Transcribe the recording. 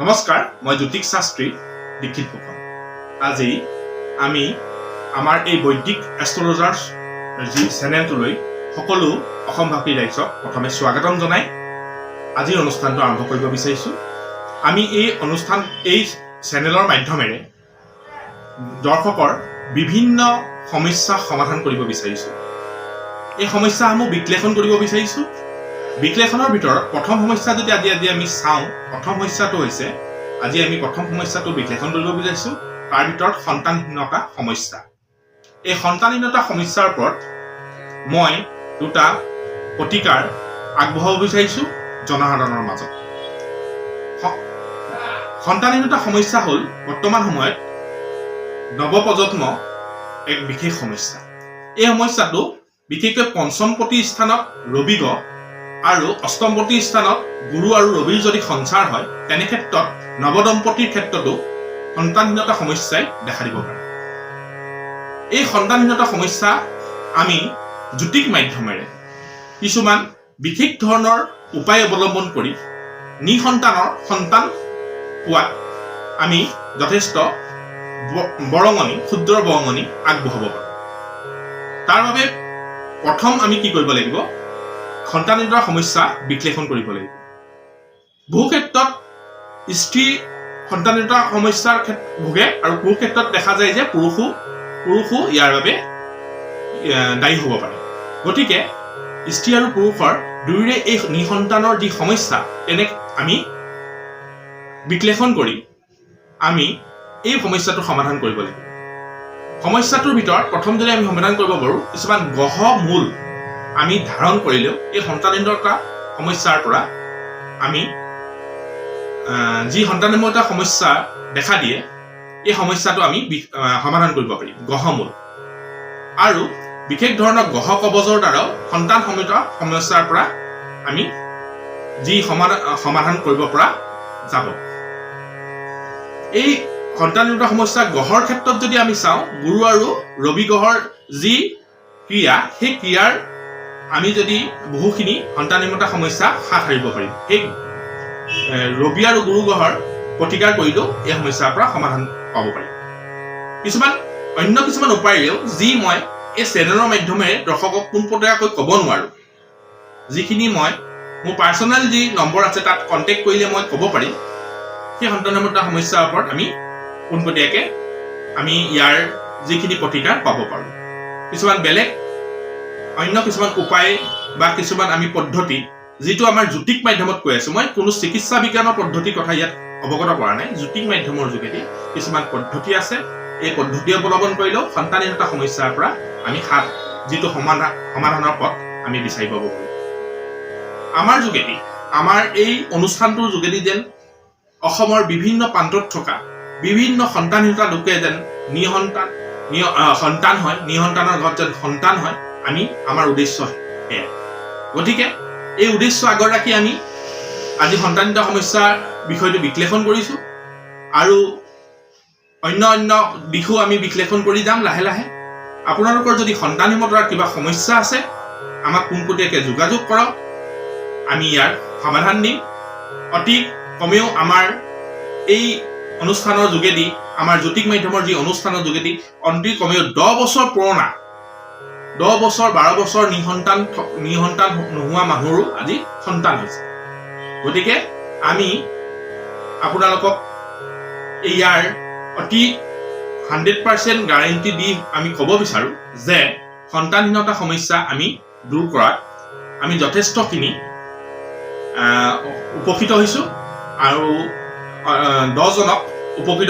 নমস্কাৰ, মই জ্যোতিক শাস্ত্ৰী দীক্ষিত ফুকন। আজি আমি আমাৰ এই বৈদিক এষ্ট্ৰলজাৰ্ছ যি চেনেলটোলৈ সকলো অসমভাষী ৰাইজক প্ৰথমে স্বাগতম জনাই আজিৰ অনুষ্ঠানটো আৰম্ভ কৰিব বিচাৰিছোঁ। আমি এই চেনেলৰ মাধ্যমেৰে দৰ্শকৰ বিভিন্ন সমস্যা সমাধান কৰিব বিচাৰিছোঁ। এই সমস্যাসমূহ বিশ্লেষণ কৰিব বিচাৰিছোঁ। বিশ্লেষণৰ ভিতৰত প্ৰথম সমস্যা যদি আজি আমি চাওঁ, প্ৰথম সমস্যাটো হৈছে আজি আমি প্ৰথম সমস্যাটো বিশ্লেষণ কৰিব বিচাৰিছোঁ। তাৰ ভিতৰত সন্তানহীনতা সমস্যা। এই সন্তানহীনতা সমস্যাৰ ওপৰত মই দুটা প্ৰতিকাৰ আগবঢ়াব বিচাৰিছোঁ জনসাধাৰণৰ মাজত। সন্তানহীনতা সমস্যা হ'ল বৰ্তমান সময়ত নৱপ্ৰজন্ম এক বিশেষ সমস্যা। এই সমস্যাটো বিশেষকৈ পঞ্চমপতি স্থানত ৰবি গ্ৰহ আৰু অষ্টমপতি স্থানত গুৰু আৰু ৰবিৰ যদি সঞ্চাৰ হয়, তেনে ক্ষেত্ৰত নৱদম্পতিৰ ক্ষেত্ৰতো সন্তানহীনতা সমস্যাই দেখা দিব পাৰে। এই সন্তানহীনতা সমস্যা আমি জ্যোতিক মাধ্যমেৰে কিছুমান বিশেষ ধৰণৰ উপায় অৱলম্বন কৰি সন্তান পোৱাত আমি যথেষ্ট ক্ষুদ্ৰ বৰঙণি আগবঢ়াব পাৰোঁ। তাৰ বাবে প্ৰথম আমি কি কৰিব লাগিব? সন্তানহীনতাৰ সমস্যা বিশ্লেষণ কৰিব লাগিব। বহু ক্ষেত্ৰত স্ত্ৰী সন্তানহীনতাৰ সমস্যাৰ ভোগে আৰু বহু ক্ষেত্ৰত দেখা যায় যে পুৰুষো ইয়াৰ বাবে দায়ী হ'ব পাৰে। গতিকে স্ত্ৰী আৰু পুৰুষৰ দুয়োৰে এই নিঃসন্তানৰ যি সমস্যা, তেনে আমি বিশ্লেষণ কৰি আমি এই সমস্যাটো সমাধান কৰিব লাগিব। সমস্যাটোৰ ভিতৰত প্ৰথম যদি আমি সমাধান কৰিব পাৰোঁ, কিছুমান গ্ৰহ মূল আমি ধাৰণ কৰিলেও এই সন্তানহীনতা সমস্যাৰ পৰা আমি যি সন্তানহীনতা সমস্যা দেখা দিয়ে, এই সমস্যাটো আমি সমাধান কৰিব পাৰিম গ্ৰহমূল। আৰু বিশেষ ধৰণৰ গ্ৰহ কবজৰ দ্বাৰাও সন্তানহীনতা সমস্যাৰ পৰা আমি যি সমাধান কৰিব পৰা যাব। এই সন্তানহীনতা সমস্যা গ্ৰহৰ ক্ষেত্ৰত যদি আমি চাওঁ, গুৰু আৰু ৰবি গ্ৰহৰ যি ক্ৰিয়া, সেই ক্ৰিয়াৰ আমি যদি বহুখিনি সন্তানহীনতা সমস্যা হাত সাৰিব পাৰিম। সেই ৰবি আৰু গুৰু গ্ৰহৰ প্ৰতিকাৰ কৰিলেও এই সমস্যাৰ পৰা সমাধান পাব পাৰিম। অন্য কিছুমান উপায়েৰেও যি মই এই চেনেলৰ মাধ্যমেৰে দৰ্শকক পোনপটীয়াকৈ ক'ব নোৱাৰোঁ, যিখিনি মই মোৰ পাৰ্চনেল যি নম্বৰ আছে তাত কণ্টেক্ট কৰিলে মই ক'ব পাৰিম, সেই সন্তানহীনতা সমস্যাৰ ওপৰত আমি পোনপটীয়াকৈ আমি ইয়াৰ যিখিনি প্ৰতিকাৰ পাব পাৰোঁ। অন্য কিছুমান উপায় বা কিছুমান আমি পদ্ধতি, যিটো আমাৰ জ্যোতিক মাধ্যমত কৈ আছোঁ, মই কোনো চিকিৎসা বিজ্ঞানৰ পদ্ধতিৰ কথা ইয়াত অৱগত কৰা নাই। জ্যোতিক মাধ্যমৰ যোগেদি কিছুমান পদ্ধতি আছে, এই পদ্ধতি অৱলম্বন কৰিলেও সন্তানহীনতা সমস্যাৰ পৰা আমি যিটো সমাধানৰ পথ আমি বিচাৰি পাব পাৰোঁ। আমাৰ এই অনুষ্ঠানটোৰ যোগেদি যেন অসমৰ বিভিন্ন প্ৰান্তত থকা বিভিন্ন সন্তানহীনতা লোকে যেন সন্তান হয়, নিঃসন্তানৰ ঘৰত যেন সন্তান হয়, আমাৰ উদ্দেশ্য সেয়া। গতিকে এই উদ্দেশ্য আগত ৰাখি আমি আজি সন্তানহীনতা সমস্যাৰ বিষয়টো বিশ্লেষণ কৰিছোঁ আৰু অন্য দিশো আমি বিশ্লেষণ কৰি যাম লাহে লাহে। আপোনালোকৰ যদি সন্তানহীনতাৰ কিবা সমস্যা আছে, আমাক পোনপটীয়াকৈ যোগাযোগ কৰক, আমি ইয়াৰ সমাধান দিম। অতি কমেও আমাৰ এই অনুষ্ঠানৰ যোগেদি, আমাৰ জ্যোতিক মাধ্যমৰ যি অনুষ্ঠানৰ যোগেদি অতি কমেও 10 বছৰ পুৰণা, 10 বছৰ 12 বছৰ নিঃসন্তান নোহোৱা মানুহৰো আজি সন্তান হৈছে। গতিকে আমি আপোনালোকক ইয়াৰ অতি 100% গ্যাৰেণ্টি দি আমি ক'ব বিচাৰোঁ যে সন্তানহীনতা সমস্যা আমি দূৰ কৰাত আমি যথেষ্টখিনি উপকৃত হৈছোঁ আৰু 10 জনক উপকৃত